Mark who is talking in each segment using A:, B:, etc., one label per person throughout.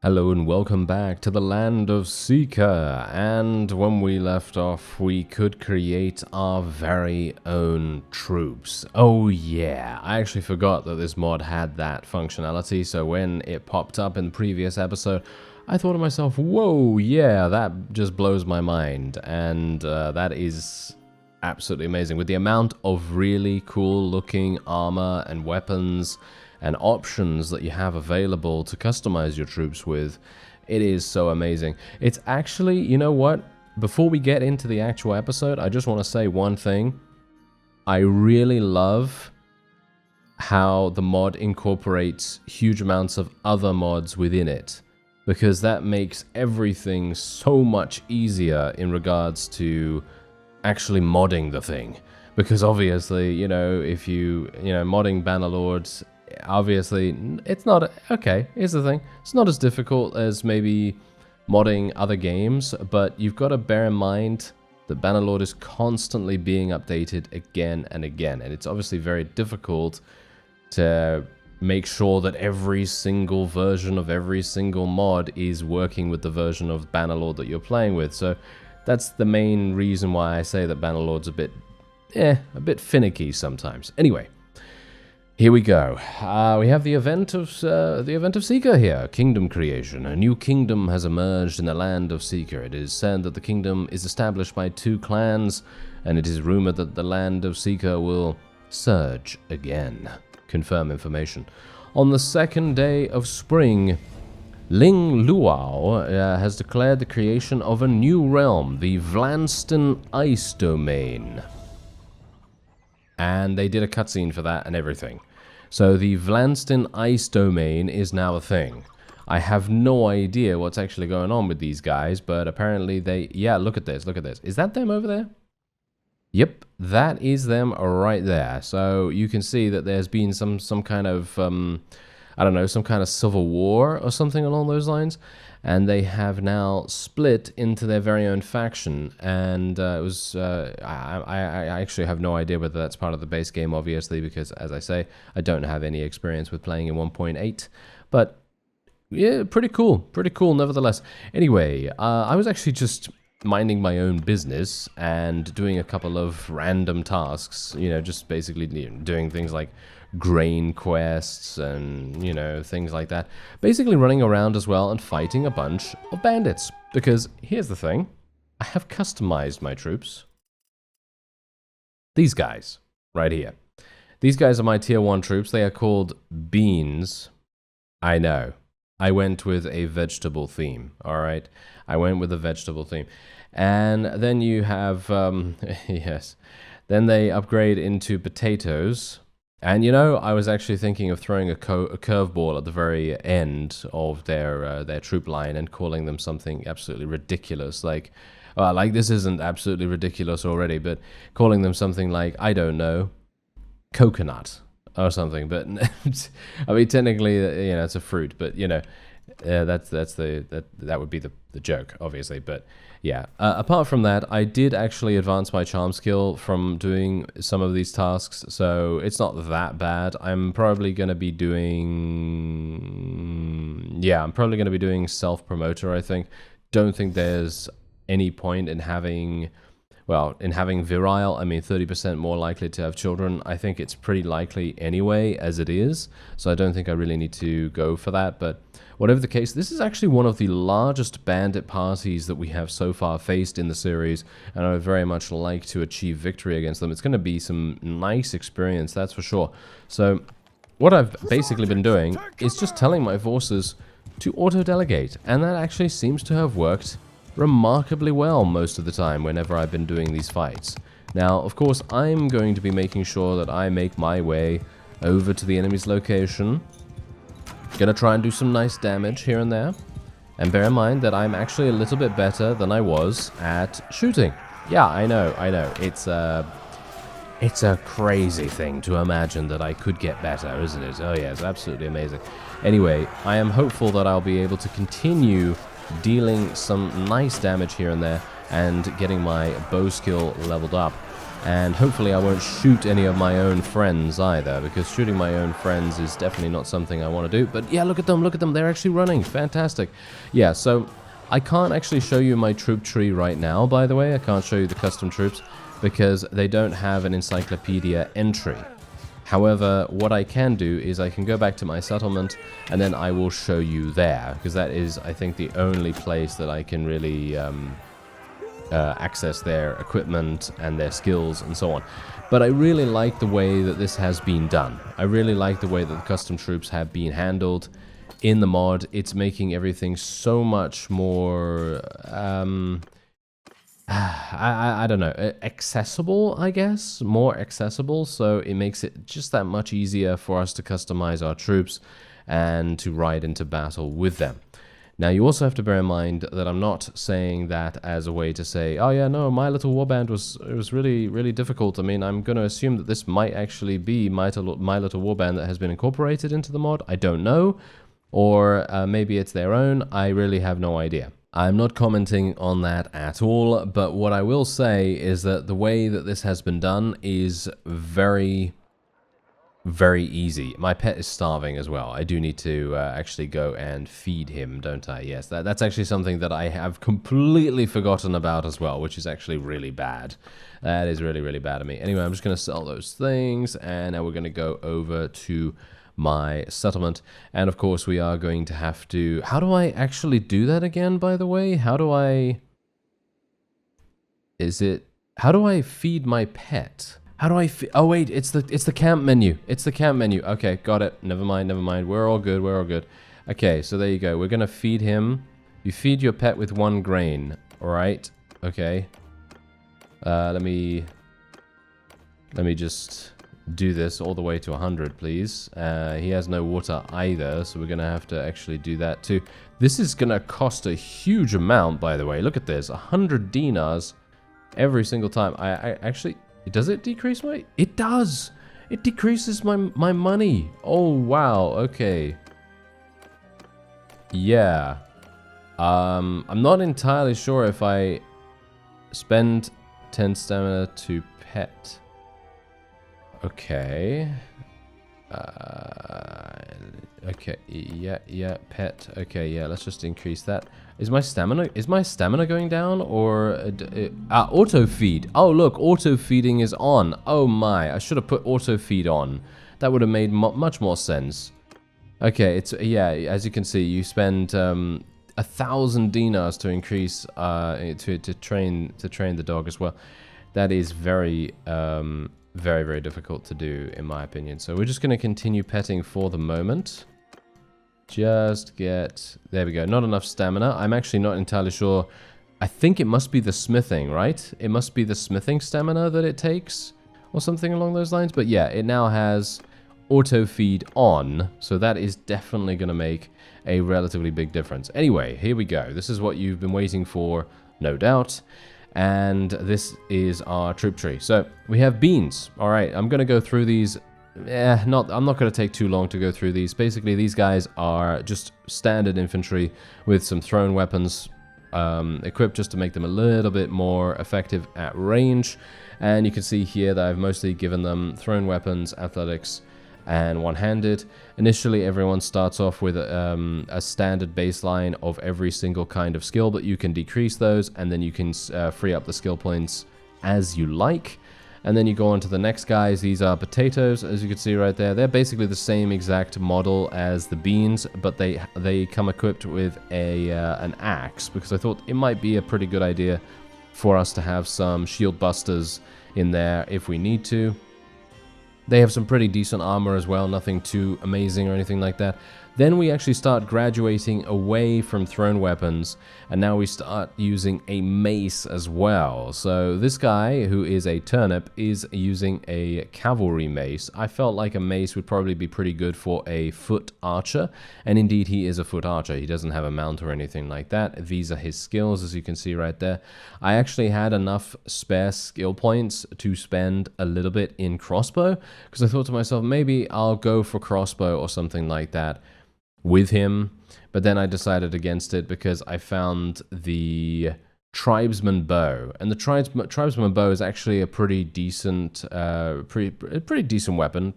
A: Hello and welcome back to the land of SIKA, and when we left off we could create our very own troops. Oh yeah, I actually forgot that this mod had that functionality, so when it popped up in the previous episode I thought to myself, whoa, yeah, that just blows my mind, and that is absolutely amazing. With the amount of really cool looking armor and weapons and options that you have available to customize your troops with, it is so amazing. It's actually, you know what? Before we get into the actual episode, I just want to say one thing. I really love how the mod incorporates huge amounts of other mods within it, because that makes everything so much easier in regards to actually modding the thing. Because obviously, you know, if modding Bannerlord, obviously, it's not, okay, here's the thing, it's not as difficult as maybe modding other games, but you've got to bear in mind that Bannerlord is constantly being updated again and again, and it's obviously very difficult to make sure that every single version of every single mod is working with the version of Bannerlord that you're playing with. So that's the main reason why I say that Bannerlord's a bit finicky sometimes. Anyway, here we go. We have the event of SIKA here. Kingdom creation. A new kingdom has emerged in the land of SIKA. It is said that the kingdom is established by 2 clans, and it is rumored that the land of SIKA will surge again. Confirm information. On the 2nd day of spring, Ling Luao has declared the creation of a new realm, the Vlanston Ice Domain. And they did a cutscene for that and everything. So the Vlanston Ice Domain is now a thing. I have no idea what's actually going on with these guys, but apparently they... Yeah, look at this, look at this. Is that them over there? Yep, that is them right there. So you can see that there's been some kind of... I don't know, some kind of civil war or something along those lines. And they have now split into their very own faction, and it was I actually have no idea whether that's part of the base game, obviously, because, as I say, I don't have any experience with playing in 1.8, but yeah, pretty cool nevertheless. Anyway, I was actually just minding my own business and doing a couple of random tasks, you know, just basically doing things like grain quests and, you know, things like that. Basically running around as well and fighting a bunch of bandits. Because here's the thing, I have customized my troops. These guys, right here. These guys are my tier 1 troops. They are called beans. I know. I went with a vegetable theme, alright? I went with a vegetable theme. And then you have, yes. Then they upgrade into potatoes. And, you know, I was actually thinking of throwing a curveball at the very end of their troop line and calling them something absolutely ridiculous. Like this isn't absolutely ridiculous already, but calling them something like, I don't know, coconut or something. But, I mean, technically, you know, it's a fruit, but, you know, that would be the joke, obviously. But yeah, apart from that, I did actually advance my charm skill from doing some of these tasks, so it's not that bad. I'm probably going to be doing... Yeah, I'm probably going to be doing self-promoter, I think. Don't think there's any point in having... Well, in having virile, I mean 30% more likely to have children. I think it's pretty likely anyway, as it is. So I don't think I really need to go for that. But whatever the case, this is actually one of the largest bandit parties that we have so far faced in the series. And I would very much like to achieve victory against them. It's going to be some nice experience, that's for sure. So what I've basically been doing is just telling my forces to auto-delegate. And that actually seems to have worked remarkably well most of the time whenever I've been doing these fights. Now, of course, I'm going to be making sure that I make my way over to the enemy's location. Gonna try and do some nice damage here and there. And bear in mind that I'm actually a little bit better than I was at shooting. Yeah, I know. It's a crazy thing to imagine that I could get better, isn't it? Oh yeah, it's absolutely amazing. Anyway, I am hopeful that I'll be able to continue dealing some nice damage here and there and getting my bow skill leveled up. And hopefully I won't shoot any of my own friends either, because shooting my own friends is definitely not something I want to do. But yeah, look at them, they're actually running, fantastic. Yeah, so I can't actually show you my troop tree right now, by the way. I can't show you the custom troops, because they don't have an encyclopedia entry. However, what I can do is I can go back to my settlement, and then I will show you there, because that is, I think, the only place that I can really access their equipment and their skills and so on. But I really like the way that this has been done. I really like the way that the custom troops have been handled in the mod. It's making everything so much more I don't know, accessible, I guess, more accessible, so it makes it just that much easier for us to customize our troops and to ride into battle with them. Now, you also have to bear in mind that I'm not saying that as a way to say, oh yeah, no, My Little Warband was really, really difficult. I mean, I'm going to assume that this might actually be My Little Warband that has been incorporated into the mod. I don't know. Or maybe it's their own. I really have no idea. I'm not commenting on that at all, but what I will say is that the way that this has been done is very, very easy. My pet is starving as well. I do need to actually go and feed him, don't I? Yes, that's actually something that I have completely forgotten about as well, which is actually really bad. That is really, really bad of me. Anyway, I'm just going to sell those things, and now we're going to go over to my settlement, and of course we are going to have to... How do I actually do that again, by the way? How do I... How do I feed my pet? How do I oh wait, it's the camp menu. It's the camp menu. Okay, got it. Never mind. We're all good. Okay, so there you go. We're gonna feed him. You feed your pet with 1 grain. Alright. Okay. Let me just do this all the way to 100, please. He has no water either, so we're gonna have to actually do that too. This is gonna cost a huge amount, by the way. Look at this, 100 dinars every single time. I actually, does it decrease my... It does! It decreases my money. Oh wow, okay. Yeah. I'm not entirely sure if I spend 10 stamina to pet. Okay. Okay. Yeah. Pet. Okay. Yeah. Let's just increase that. Is my stamina going down, or auto feed? Oh look, auto feeding is on. Oh my! I should have put auto feed on. That would have made much more sense. Okay. It's yeah. As you can see, you spend 1,000 dinars to increase to train the dog as well. That is very very, very difficult to do, in my opinion. So we're just going to continue petting for the moment. Just get... There we go. Not enough stamina. I'm actually not entirely sure. I think it must be the smithing, right? It must be the smithing stamina that it takes, or something along those lines. But yeah, it now has auto feed on, so that is definitely going to make a relatively big difference. Anyway, here we go. This is what you've been waiting for, no doubt. And this is our troop tree. So we have beans. All right, I'm going to go through these. I'm not going to take too long to go through these. Basically, these guys are just standard infantry with some thrown weapons equipped just to make them a little bit more effective at range. And you can see here that I've mostly given them thrown weapons, athletics, and one-handed. Initially, everyone starts off with a standard baseline of every single kind of skill, but you can decrease those, and then you can free up the skill points as you like. And then you go on to the next guys. These are potatoes, as you can see right there. They're basically the same exact model as the beans, but they come equipped with an axe, because I thought it might be a pretty good idea for us to have some shield busters in there if we need to. They have some pretty decent armor as well, nothing too amazing or anything like that. Then we actually start graduating away from thrown weapons, and now we start using a mace as well. So this guy, who is a turnip, is using a cavalry mace. I felt like a mace would probably be pretty good for a foot archer, and indeed he is a foot archer. He doesn't have a mount or anything like that. These are his skills, as you can see right there. I actually had enough spare skill points to spend a little bit in crossbow, because I thought to myself, maybe I'll go for crossbow or something like that with him, but then I decided against it because I found the tribesman bow, and the tribesman bow is actually a pretty decent pretty decent weapon.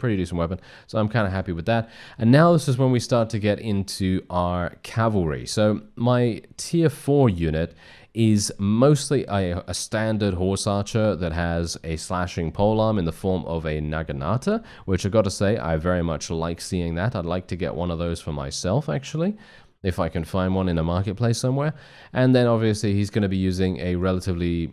A: So I'm kind of happy with that. And now this is when we start to get into our cavalry. So my tier 4 unit is mostly a standard horse archer that has a slashing polearm in the form of a naginata, which I gotta say, I very much like seeing that. I'd like to get one of those for myself, actually, if I can find one in a marketplace somewhere. And then obviously he's going to be using a relatively,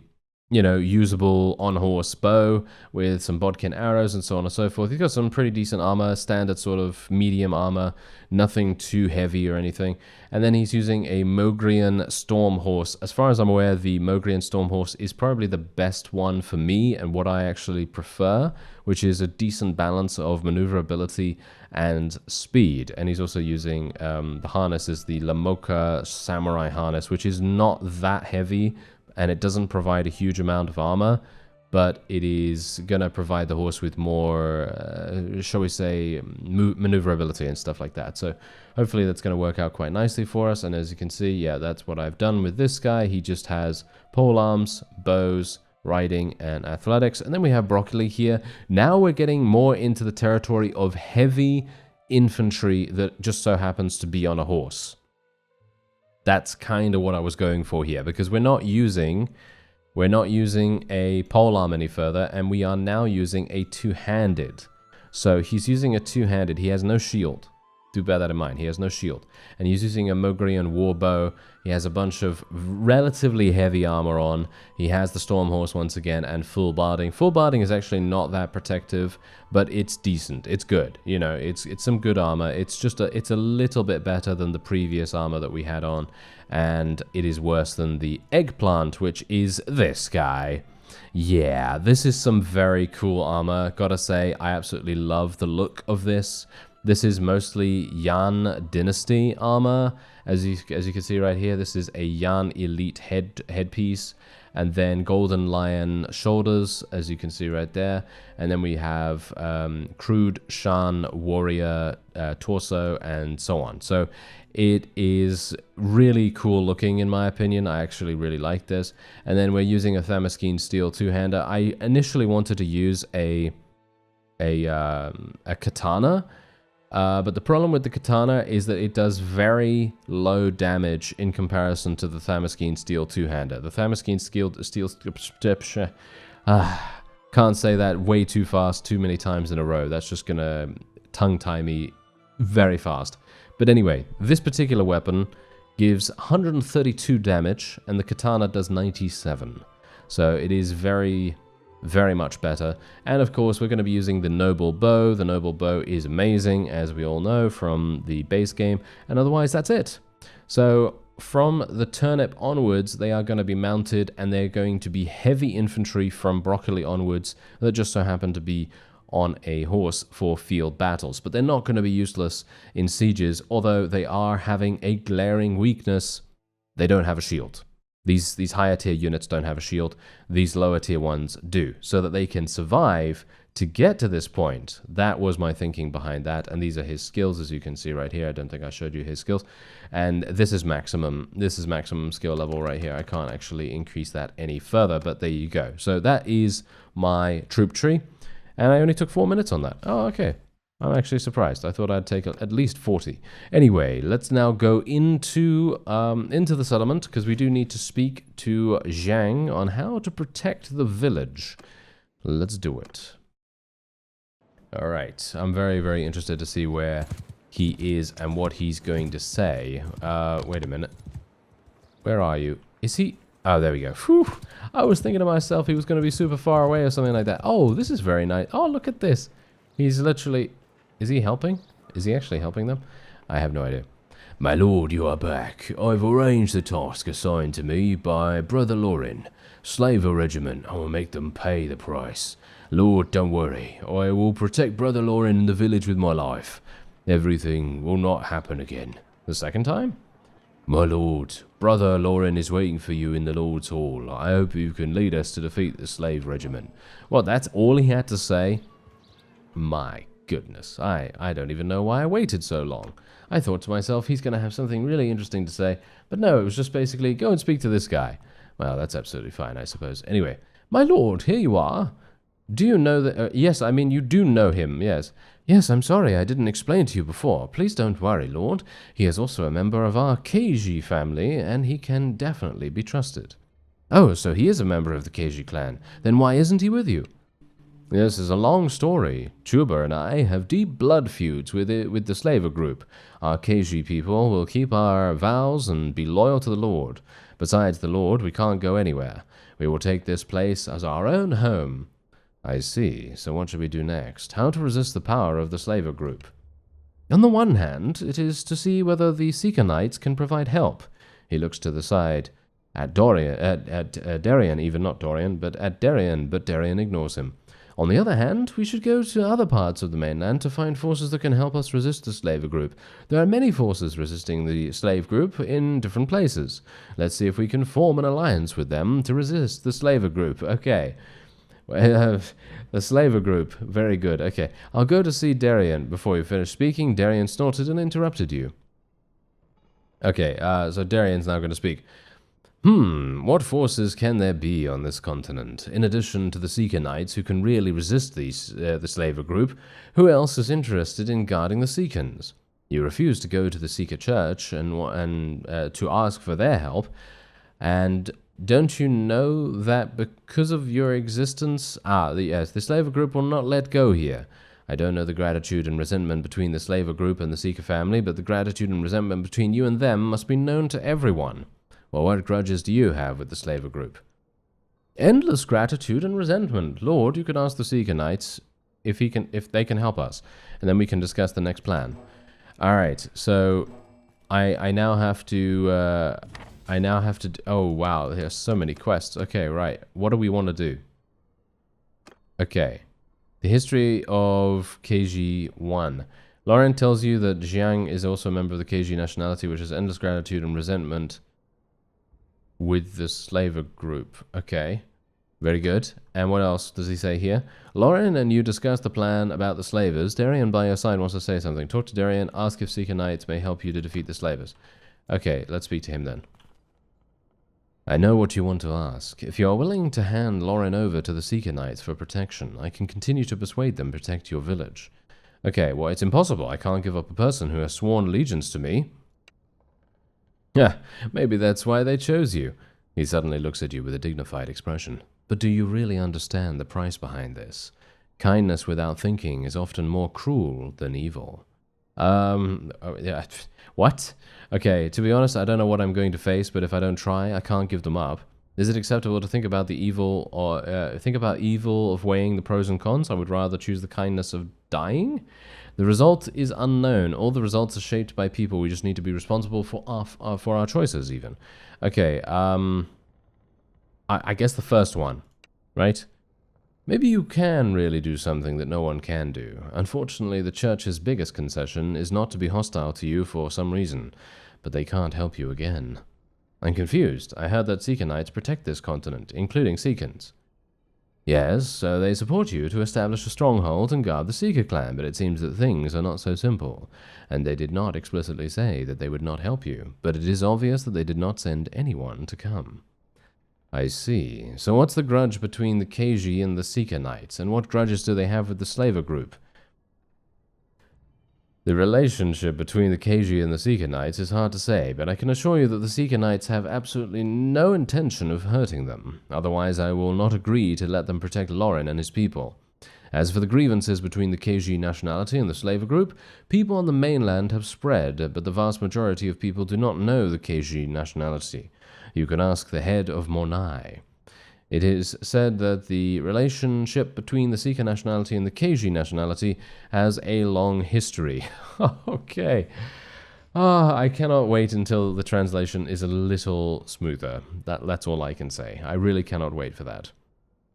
A: usable on-horse bow with some bodkin arrows and so on and so forth. He's got some pretty decent armor, standard sort of medium armor, nothing too heavy or anything. And then he's using a Mogrian Storm Horse. As far as I'm aware, the Mogrian Storm Horse is probably the best one for me and what I actually prefer, which is a decent balance of maneuverability and speed. And he's also using the harness is the Lamoka Samurai harness, which is not that heavy and it doesn't provide a huge amount of armor, but it is gonna provide the horse with more, shall we say, maneuverability and stuff like that. So hopefully that's gonna work out quite nicely for us. And as you can see, yeah, that's what I've done with this guy. He just has pole arms, bows, riding, and athletics. And then we have Broccoli here. Now we're getting more into the territory of heavy infantry that just so happens to be on a horse. That's kind of what I was going for here, because we're not using a polearm any further, and we are now using a two-handed. So he's using a two-handed. He has no shield. Do bear that in mind. He has no shield. And he's using a Mogrian warbow. He has a bunch of relatively heavy armor on. He has the Storm Horse once again and full barding. Full barding is actually not that protective, but it's decent. It's good. It's some good armor. It's a little bit better than the previous armor that we had on. And it is worse than the eggplant, which is this guy. Yeah, this is some very cool armor. Gotta say, I absolutely love the look of this. This is mostly Yan Dynasty armor, as you can see right here. This is a Yan Elite headpiece, and then Golden Lion shoulders, as you can see right there. And then we have Crude Shan Warrior torso, and so on. So it is really cool looking, in my opinion. I actually really like this. And then we're using a Thamaskene Steel two-hander. I initially wanted to use a katana. But the problem with the katana is that it does very low damage in comparison to the Thamaskene Steel two-hander. The Thamaskene Steel can't say that way too fast too many times in a row. That's just gonna tongue-tie me very fast. But anyway, this particular weapon gives 132 damage, and the katana does 97. So it is very much better. And of course, we're going to be using the Noble Bow. The Noble Bow is amazing, as we all know from the base game. And otherwise, that's it. So from the turnip onwards, they are going to be mounted, and they're going to be heavy infantry from Broccoli onwards that just so happen to be on a horse for field battles. But they're not going to be useless in sieges, although they are having a glaring weakness. They don't have a shield. These higher tier units don't have a shield. These lower tier ones do, so that they can survive to get to this point. That was my thinking behind that, and these are his skills, as you can see right here. I don't think I showed you his skills. And this is maximum skill level right here. I can't actually increase that any further, but there you go. So that is my troop tree, and I only took 4 minutes on that. Oh, okay. I'm actually surprised. I thought I'd take at least 40. Anyway, let's now go into the settlement, because we do need to speak to Xiang on how to protect the village. Let's do it. All right. I'm very interested to see where he is and what he's going to say. Wait a minute. Where are you? Is he? Oh, there we go. Whew. I was thinking to myself he was going to be super far away or something like that. Oh, this is very nice. Oh, look at this. He's literally... Is he helping? Is he actually helping them? I have no idea. My lord, you are back. I've arranged the task assigned to me by Brother Lorin. Slave a regiment. I will make them pay the price. Lord, don't worry. I will protect Brother Lorin and the village with my life. Everything will not happen again. The second time? My lord, Brother Lorin is waiting for you in the Lord's Hall. I hope you can lead us to defeat the slave regiment. Well, that's all he had to say? My goodness, I don't even know why I waited so long. I thought to myself, he's going to have something really interesting to say, but no, it was just basically, go and speak to this guy. Well, that's absolutely fine, I suppose. Anyway, my lord, here you are. Do you know that... yes, I mean, you do know him, yes. Yes, I'm sorry, I didn't explain to you before. Please don't worry, lord. He is also a member of our Keiji family, and he can definitely be trusted. Oh, so he is a member of the Keiji clan. Then why isn't he with you? This is a long story. Chuba and I have deep blood feuds with the slaver group. Our Keiji people will keep our vows and be loyal to the Lord. Besides the Lord, we can't go anywhere. We will take this place as our own home. I see. So what should we do next? How to resist the power of the slaver group? On the one hand, it is to see whether the SIKA Knights can provide help. He looks to the side at Dorian, at Darien, even not Dorian, but at Darien, but Darien ignores him. On the other hand, we should go to other parts of the mainland to find forces that can help us resist the slaver group. There are many forces resisting the slave group in different places. Let's see if we can form an alliance with them to resist the slaver group. Okay. The slaver group. Very good. Okay. I'll go to see Darien. Before you finish speaking, Darien snorted and interrupted you. Okay, so Darien's now going to speak. What forces can there be on this continent? In addition to the SIKA Knights who can really resist the slaver group, who else is interested in guarding the Sikans? You refuse to go to the SIKA church and to ask for their help, and don't you know that because of your existence... the slaver group will not let go here. I don't know the gratitude and resentment between the slaver group and the SIKA family, but the gratitude and resentment between you and them must be known to everyone. Well, what grudges do you have with the slaver group? Endless gratitude and resentment. Lord, you could ask the SIKA Knights if they can help us, and then we can discuss the next plan. All right, so I now have to oh wow, there's so many quests. Okay, right. What do we want to do? Okay. The history of Keiji 1. Lorin tells you that Xiang is also a member of the Keiji nationality, which has endless gratitude and resentment with the slaver group. Okay. Very good. And what else does he say here? Lorin and you discuss the plan about the slavers. Darien by your side wants to say something. Talk to Darien. Ask if SIKA Knights may help you to defeat the slavers. Okay, let's speak to him then. I know what you want to ask. If you are willing to hand Lorin over to the SIKA Knights for protection, I can continue to persuade them to protect your village. Okay, well, it's impossible. I can't give up a person who has sworn allegiance to me. Yeah, maybe that's why they chose you. He suddenly looks at you with a dignified expression. But do you really understand the price behind this? Kindness without thinking is often more cruel than evil. Yeah, what? Okay, to be honest, I don't know what I'm going to face, but if I don't try, I can't give them up. Is it acceptable to think about the evil, or think about evil of weighing the pros and cons? I would rather choose the kindness of dying. The result is unknown. All the results are shaped by people. We just need to be responsible for our choices, even. Okay, I guess the first one, right? Maybe you can really do something that no one can do. Unfortunately, the church's biggest concession is not to be hostile to you for some reason, but they can't help you again. I'm confused. I heard that SIKA Knights protect this continent, including Sikans. Yes, so they support you to establish a stronghold and guard the SIKA clan, but it seems that things are not so simple, and they did not explicitly say that they would not help you, but it is obvious that they did not send anyone to come. I see. So what's the grudge between the Keiji and the SIKA Knights, and what grudges do they have with the slaver group? The relationship between the Keiji and the SIKA Knights is hard to say, but I can assure you that the SIKA Knights have absolutely no intention of hurting them. Otherwise, I will not agree to let them protect Lorin and his people. As for the grievances between the Keiji nationality and the slaver group, people on the mainland have spread, but the vast majority of people do not know the Keiji nationality. You can ask the head of Monnai. It is said that the relationship between the SIKA nationality and the Keiji nationality has a long history. Okay. I cannot wait until the translation is a little smoother. That's all I can say. I really cannot wait for that.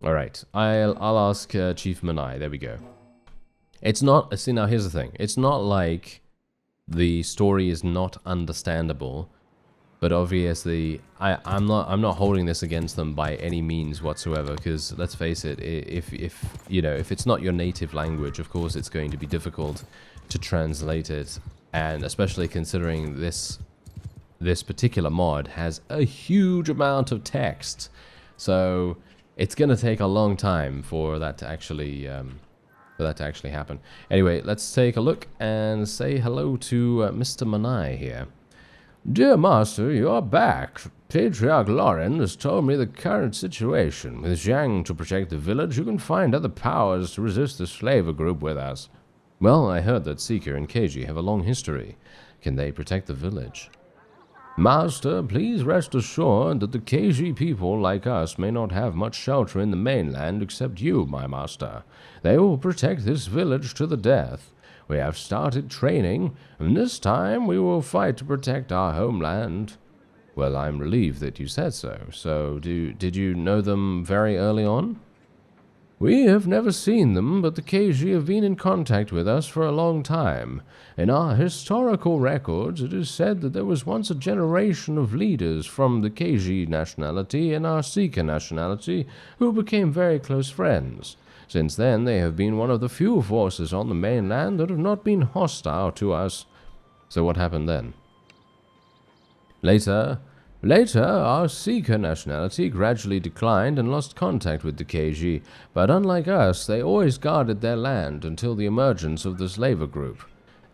A: Alright, I'll ask Chief Monnai. There we go. It's not... See, now here's the thing. It's not like the story is not understandable. But obviously, I'm not holding this against them by any means whatsoever, because let's face it, if it's not your native language, of course it's going to be difficult to translate it, and especially considering this this particular mod has a huge amount of text, so it's gonna take a long time for that to actually happen. Anyway, let's take a look and say hello to Mr. Monnai here. Dear Master, you are back. Patriarch Lorin has told me the current situation. With Xiang to protect the village, you can find other powers to resist the slaver group with us. Well, I heard that SIKA and KG have a long history. Can they protect the village? Master, please rest assured that the KG people like us may not have much shelter in the mainland except you, my master. They will protect this village to the death. We have started training, and this time we will fight to protect our homeland. Well, I'm relieved that you said so. So, did you know them very early on? We have never seen them, but the KG have been in contact with us for a long time. In our historical records, it is said that there was once a generation of leaders from the KG nationality and our SIKA nationality who became very close friends. Since then, they have been one of the few forces on the mainland that have not been hostile to us. So what happened then? Later, our SIKA nationality gradually declined and lost contact with the KG, but unlike us, they always guarded their land until the emergence of the slaver group.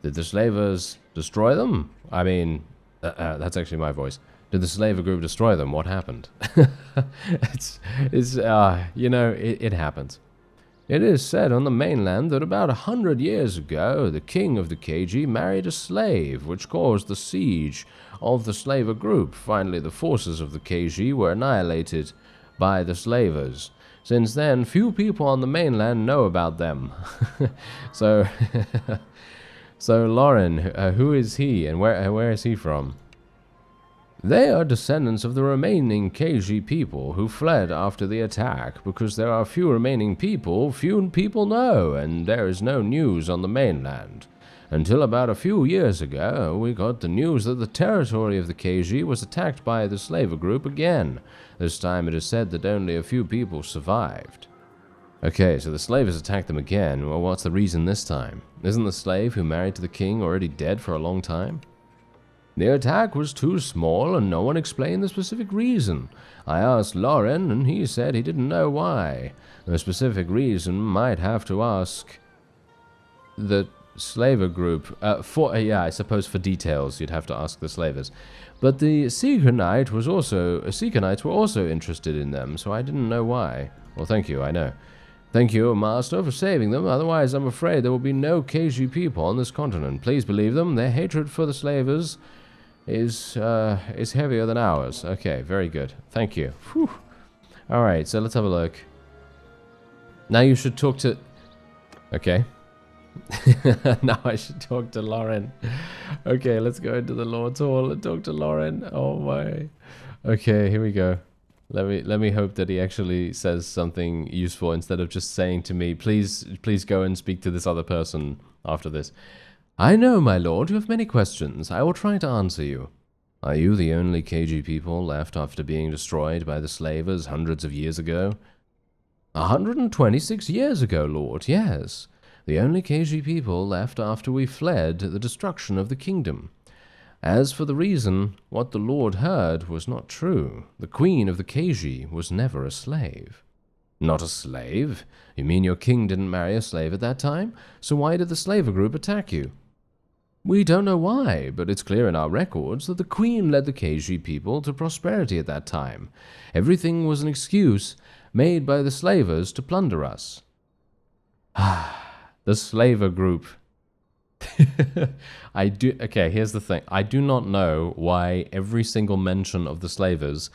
A: Did the slavers destroy them? I mean, that's actually my voice. Did the slaver group destroy them? What happened? It happens. It is said on the mainland that about 100 years ago, the king of the KG married a slave, which caused the siege of the slaver group. Finally, the forces of the KG were annihilated by the slavers. Since then, few people on the mainland know about them. So Lorin, who is he and where is he from? They are descendants of the remaining KG people who fled after the attack. Because there are few remaining people, few people know, and there is no news on the mainland. Until about a few years ago, we got the news that the territory of the KG was attacked by the slaver group again. This time it is said that only a few people survived. Okay, so the slavers attacked them again. Well, what's the reason this time? Isn't the slave who married to the king already dead for a long time? The attack was too small, and no one explained the specific reason. I asked Lorin, and he said he didn't know why. The specific reason might have to ask the slaver group. I suppose for details you'd have to ask the slavers. But the SIKA Knights were also interested in them, so I didn't know why. Well, thank you, I know. Thank you, Master, for saving them. Otherwise, I'm afraid there will be no KG people on this continent. Please believe them. Their hatred for the slavers is heavier than ours. Okay, very good. Thank you. Whew. Alright, so let's have a look. Now you should talk to... Okay. Now I should talk to Lorin. Okay, let's go into the Lord's Hall and talk to Lorin. Oh my. Okay, here we go. Let me hope that he actually says something useful instead of just saying to me, please go and speak to this other person after this. I know, my lord, you have many questions. I will try to answer you. Are you the only KG people left after being destroyed by the slavers hundreds of years ago? 126 years ago, lord, yes. The only KG people left after we fled the destruction of the kingdom. As for the reason, what the lord heard was not true. The queen of the KG was never a slave. Not a slave? You mean your king didn't marry a slave at that time? So why did the slaver group attack you? We don't know why, but it's clear in our records that the queen led the KG people to prosperity at that time. Everything was an excuse made by the slavers to plunder us. The slaver group. Okay, here's the thing. I do not know why every single mention of the slavers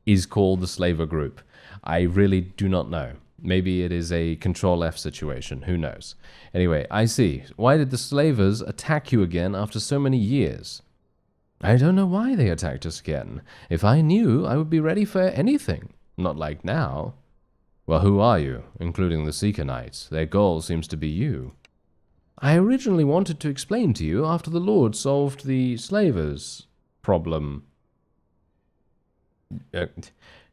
A: is called the slaver group. I really do not know. Maybe it is a Control-F situation. Who knows? Anyway, I see. Why did the slavers attack you again after so many years? I don't know why they attacked us again. If I knew, I would be ready for anything. Not like now. Well, who are you, including the SIKA Knights? Their goal seems to be you. I originally wanted to explain to you after the Lord solved the slavers' problem.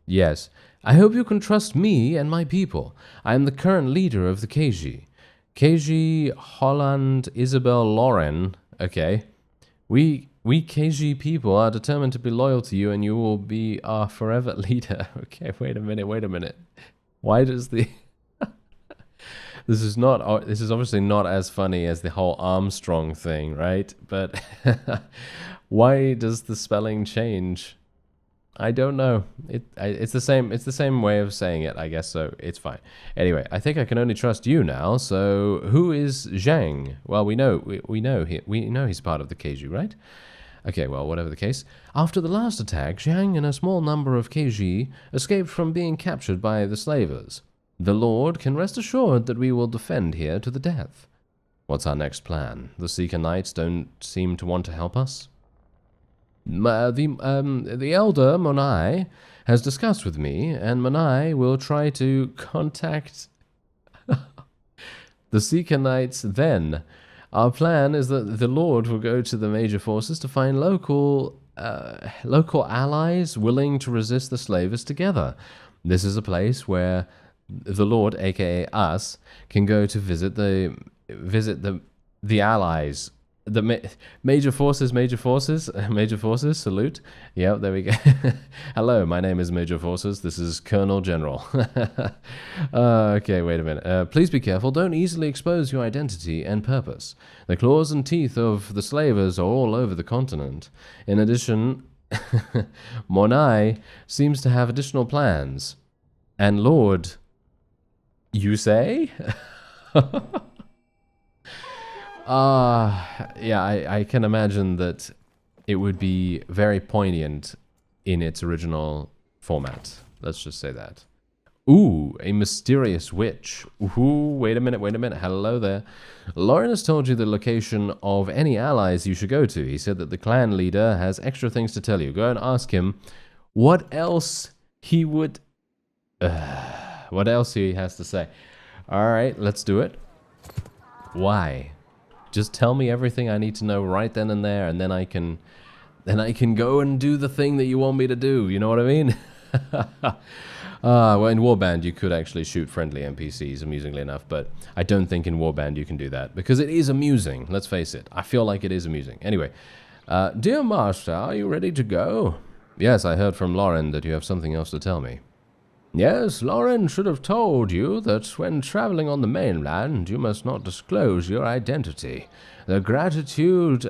A: Yes. I hope you can trust me and my people. I am the current leader of the KG. KG Holland Isabel Lorin. Okay. We We KG people are determined to be loyal to you and you will be our forever leader. Okay, wait a minute, wait a minute. Why does the... This is obviously not as funny as the whole Armstrong thing, right? But why does the spelling change? I don't know. It's the same way of saying it, I guess, so it's fine. Anyway, I think I can only trust you now. So, who is Xiang? Well, we know he's part of the KG, right? Okay, well, whatever the case. After the last attack, Xiang and a small number of KG escaped from being captured by the slavers. The Lord can rest assured that we will defend here to the death. What's our next plan? The SIKA Knights don't seem to want to help us. The elder Monnai has discussed with me, and Monnai will try to contact the SIKA Knights then. Our plan is that the Lord will go to the major forces to find local allies willing to resist the slavers together. This is a place where the Lord, aka us, can go to visit the allies. The major forces, salute. Yep, there we go. Hello, my name is Major Forces. This is Colonel General. Okay, wait a minute. Please be careful. Don't easily expose your identity and purpose. The claws and teeth of the slavers are all over the continent. In addition, Monnai seems to have additional plans. And Lord, you say? Yeah, I can imagine that it would be very poignant in its original format. Let's just say that. Ooh, a mysterious witch. Ooh, wait a minute. Hello there. Lorin has told you the location of any allies you should go to. He said that the clan leader has extra things to tell you. Go and ask him what else he would... what else he has to say. Alright, let's do it. Why? Just tell me everything I need to know right then and there, and then I can go and do the thing that you want me to do. You know what I mean? Well, in Warband you could actually shoot friendly NPCs, amusingly enough, but I don't think in Warband you can do that because it is amusing. Let's face it. I feel like it is amusing. Anyway, dear Master, are you ready to go? Yes, I heard from Lorin that you have something else to tell me. Yes, Lorin should have told you that when traveling on the mainland, you must not disclose your identity. The gratitude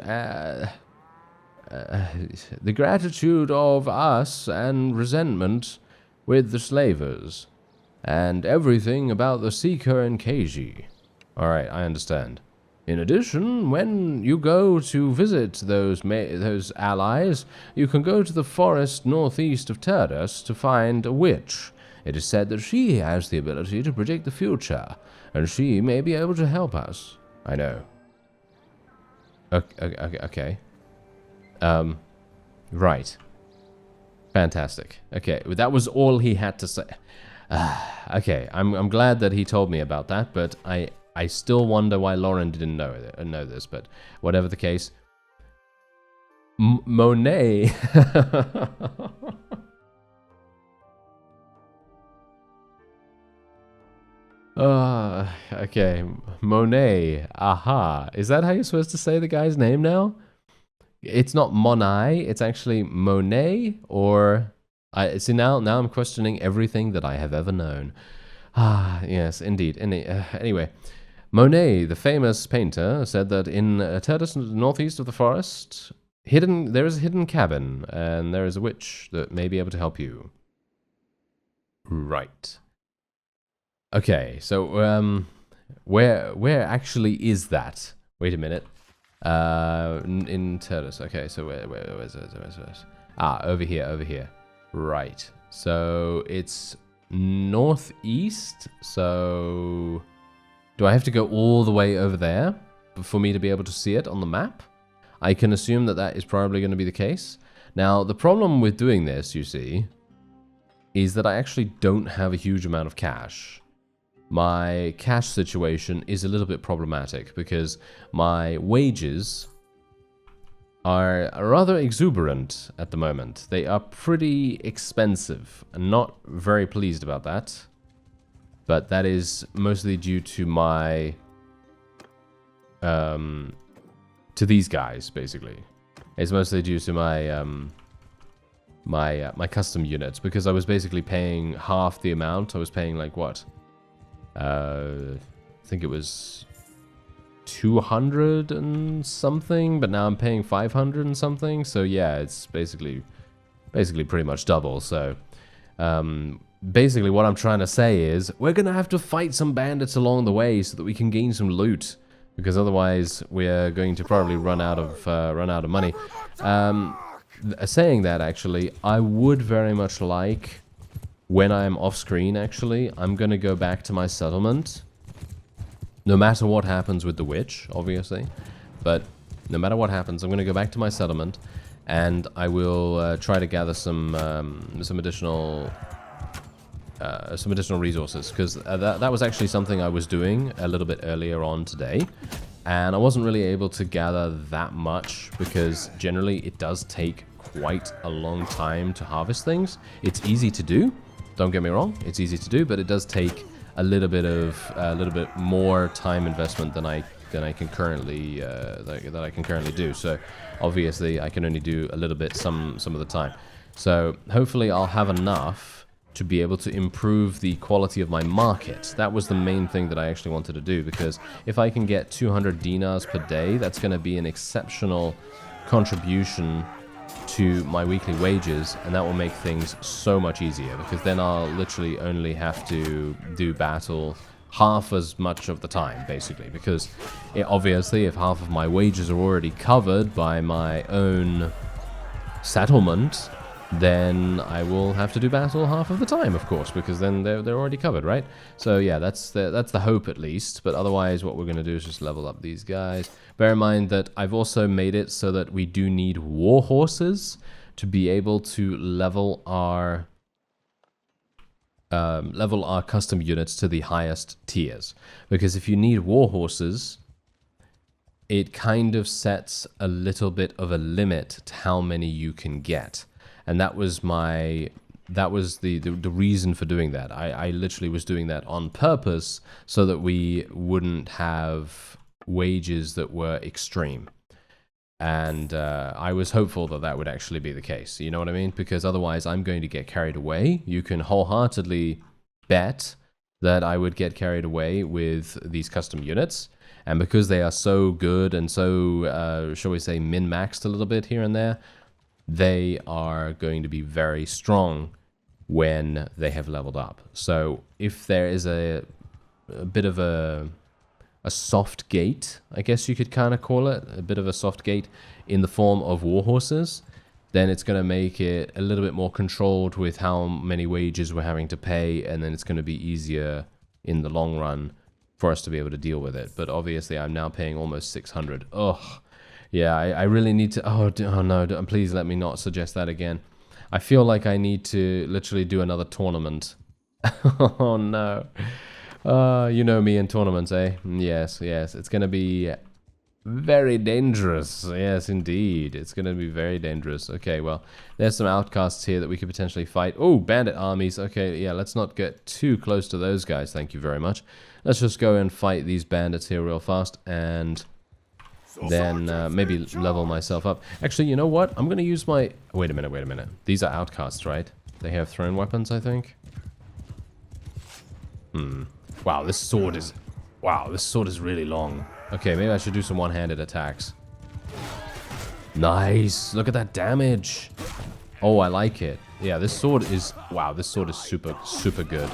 A: of us and resentment with the slavers, and everything about the SIKA and KG. Alright, I understand. In addition, when you go to visit those allies, you can go to the forest northeast of Turdus to find a witch. It is said that she has the ability to predict the future, and she may be able to help us. I know. Okay. Right. Fantastic. Okay, that was all he had to say. Okay, I'm glad that he told me about that, but I still wonder why Lorin didn't know this, but whatever the case. Monet... okay. Monet. Aha. Is that how you're supposed to say the guy's name now? It's not Monnai, it's actually Monet, or... see, now I'm questioning everything that I have ever known. Ah, yes, indeed. Anyway, Monet, the famous painter, said that in Turdus, northeast of the forest, there is a hidden cabin, and there is a witch that may be able to help you. Right. Okay, so where actually is that? Wait a minute. In Turdus. Okay, so where's it? Ah, over here. Right. So it's northeast. So do I have to go all the way over there for me to be able to see it on the map? I can assume that that is probably going to be the case. Now, the problem with doing this, you see, is that I actually don't have a huge amount of cash. My cash situation is a little bit problematic because my wages are rather exuberant at the moment. They are pretty expensive. I'm not very pleased about that. But that is mostly due to my... to these guys, basically. It's mostly due to my my custom units, because I was basically paying half the amount. I was paying like what? I think it was 200 and something, but now I'm paying 500 and something. So yeah, it's basically pretty much double. So basically what I'm trying to say is we're gonna have to fight some bandits along the way so that we can gain some loot, because otherwise we're going to probably run out of money. Saying that, actually, I would very much like, when I am off screen, actually, I'm gonna go back to my settlement. No matter what happens with the witch, obviously, but no matter what happens, I'm gonna go back to my settlement, and I will try to gather some additional resources, because that was actually something I was doing a little bit earlier on today, and I wasn't really able to gather that much, because generally it does take quite a long time to harvest things. It's easy to do, don't get me wrong, it's easy to do, but it does take a little bit more time investment than I can currently do. So obviously I can only do a little bit some of the time. So hopefully I'll have enough to be able to improve the quality of my market. That was the main thing that I actually wanted to do, because if I can get 200 dinars per day, that's going to be an exceptional contribution to my weekly wages, and that will make things so much easier, because then I'll literally only have to do battle half as much of the time, basically, because obviously if half of my wages are already covered by my own settlement, then I will have to do battle half of the time, of course, because then they're already covered, right? So yeah, that's the hope, at least. But otherwise, what we're going to do is just level up these guys. Bear in mind that I've also made it so that we do need war horses to be able to level our custom units to the highest tiers. Because if you need war horses, it kind of sets a little bit of a limit to how many you can get. And that was the reason for doing that. I literally was doing that on purpose so that we wouldn't have wages that were extreme. And I was hopeful that that would actually be the case. You know what I mean? Because otherwise I'm going to get carried away. You can wholeheartedly bet that I would get carried away with these custom units. And because they are so good and so, shall we say, min-maxed a little bit here and there, they are going to be very strong when they have leveled up. So if there is a bit of a soft gate, I guess you could kind of call it, a bit of a soft gate in the form of war horses, then it's going to make it a little bit more controlled with how many wages we're having to pay, and then it's going to be easier in the long run for us to be able to deal with it. But obviously I'm now paying almost 600. Ugh. Yeah, I really need to... Oh no, please let me not suggest that again. I feel like I need to literally do another tournament. Oh no. You know me in tournaments, eh? Yes. It's going to be very dangerous. Yes, indeed. It's going to be very dangerous. Okay, well, there's some outcasts here that we could potentially fight. Oh, bandit armies. Okay, yeah, let's not get too close to those guys. Thank you very much. Let's just go and fight these bandits here real fast, and then maybe level myself up. Actually, you know what? I'm going to use my... Wait a minute. These are outcasts, right? They have thrown weapons, I think. Wow, this sword is... Wow, this sword is really long. Okay, maybe I should do some one-handed attacks. Nice! Look at that damage! Oh, I like it. Yeah, this sword is... Wow, this sword is super, super good.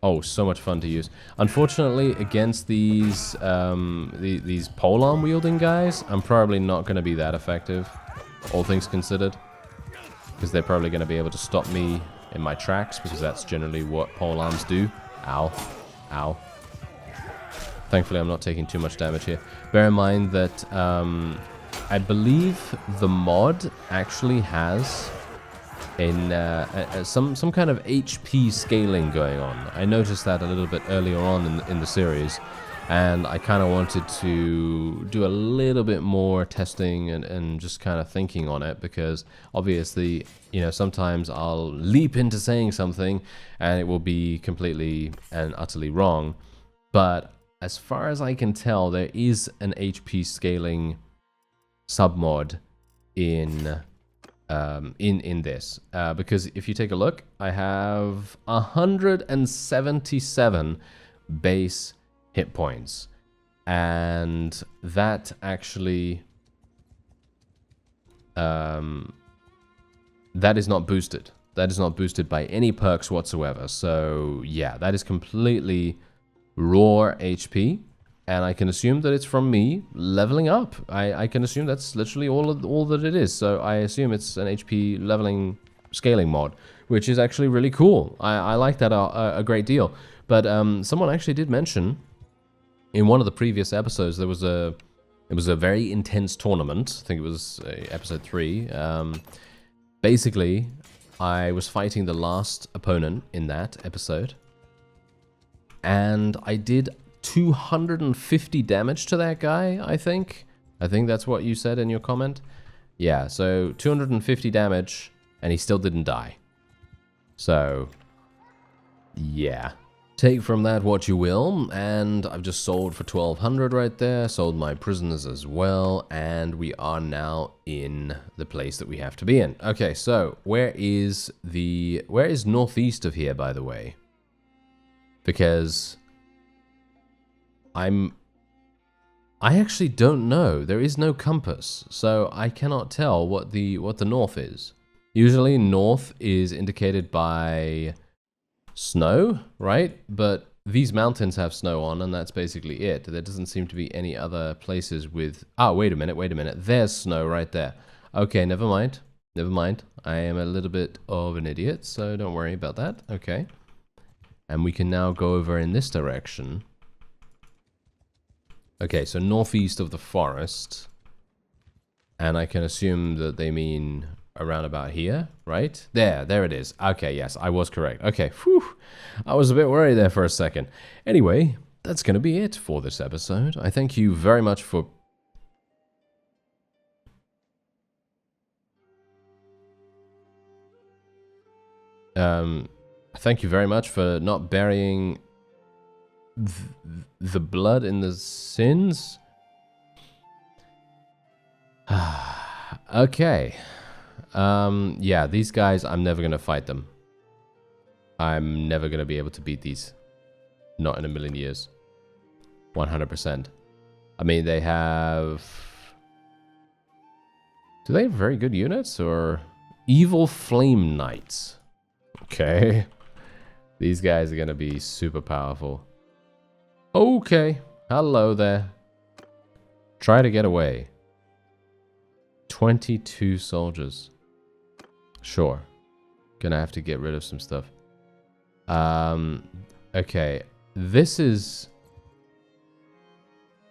A: Oh, so much fun to use. Unfortunately, against these these polearm wielding guys, I'm probably not going to be that effective, all things considered, because they're probably going to be able to stop me in my tracks, because that's generally what polearms do. Ow. Ow. Thankfully, I'm not taking too much damage here. Bear in mind that I believe the mod actually has some kind of HP scaling going on. I noticed that a little bit earlier on in the series, and I kind of wanted to do a little bit more testing and just kind of thinking on it, because obviously, you know, sometimes I'll leap into saying something and it will be completely and utterly wrong. But as far as I can tell, there is an HP scaling submod in this, because if you take a look, I have 177 base hit points, and that actually that is not boosted. That is not boosted by any perks whatsoever. So yeah, that is completely raw HP, and I can assume that it's from me leveling up. I can assume that's literally all that it is. So I assume it's an HP leveling scaling mod, which is actually really cool. I like that a great deal. But someone actually did mention in one of the previous episodes it was a very intense tournament. I think it was episode 3. Basically, I was fighting the last opponent in that episode, and I did 250 damage to that guy, I think. I think that's what you said in your comment. Yeah, so 250 damage, and he still didn't die. So, yeah. Take from that what you will, and I've just sold for 1200 right there, sold my prisoners as well, and we are now in the place that we have to be in. Okay, so where is northeast of here, by the way? Because I actually don't know. There is no compass, so I cannot tell what the north is. Usually north is indicated by snow, right? But these mountains have snow on, and that's basically it. There doesn't seem to be any other places with... Ah, wait a minute. There's snow right there. Okay, never mind. I am a little bit of an idiot, so don't worry about that. Okay. And we can now go over in this direction. Okay, so northeast of the forest. And I can assume that they mean around about here, right? There it is. Okay, yes, I was correct. Okay, whew. I was a bit worried there for a second. Anyway, that's going to be it for this episode. I thank you very much for... thank you very much for not burying the blood in the sins. Okay. Yeah, these guys, I'm never going to fight them. I'm never going to be able to beat these. Not in a million years. 100%. I mean, they have... Do they have very good units, or... Evil Flame Knights. Okay. These guys are going to be super powerful. Okay. Hello there. Try to get away. 22 soldiers. Sure. Gonna have to get rid of some stuff. Okay. This is...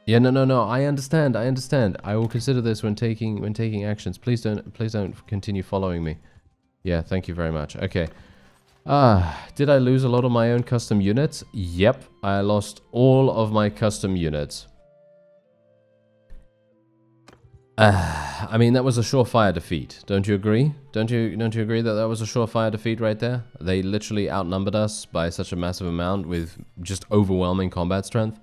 A: Yeah, no. I understand. I will consider this when taking actions. Please don't continue following me. Yeah, thank you very much. Okay. Did I lose a lot of my own custom units? Yep, I lost all of my custom units. I mean, that was a surefire defeat. Don't you agree? Don't you agree that that was a surefire defeat right there? They literally outnumbered us by such a massive amount with just overwhelming combat strength.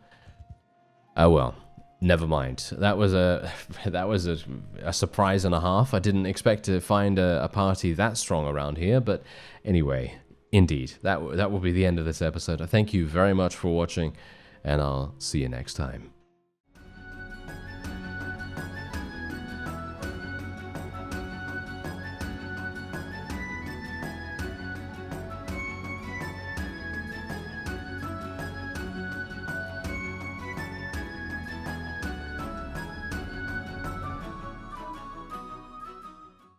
A: Oh well, never mind. That was a surprise and a half. I didn't expect to find a party that strong around here, but anyway, indeed, that will be the end of this episode. I thank you very much for watching, and I'll see you next time.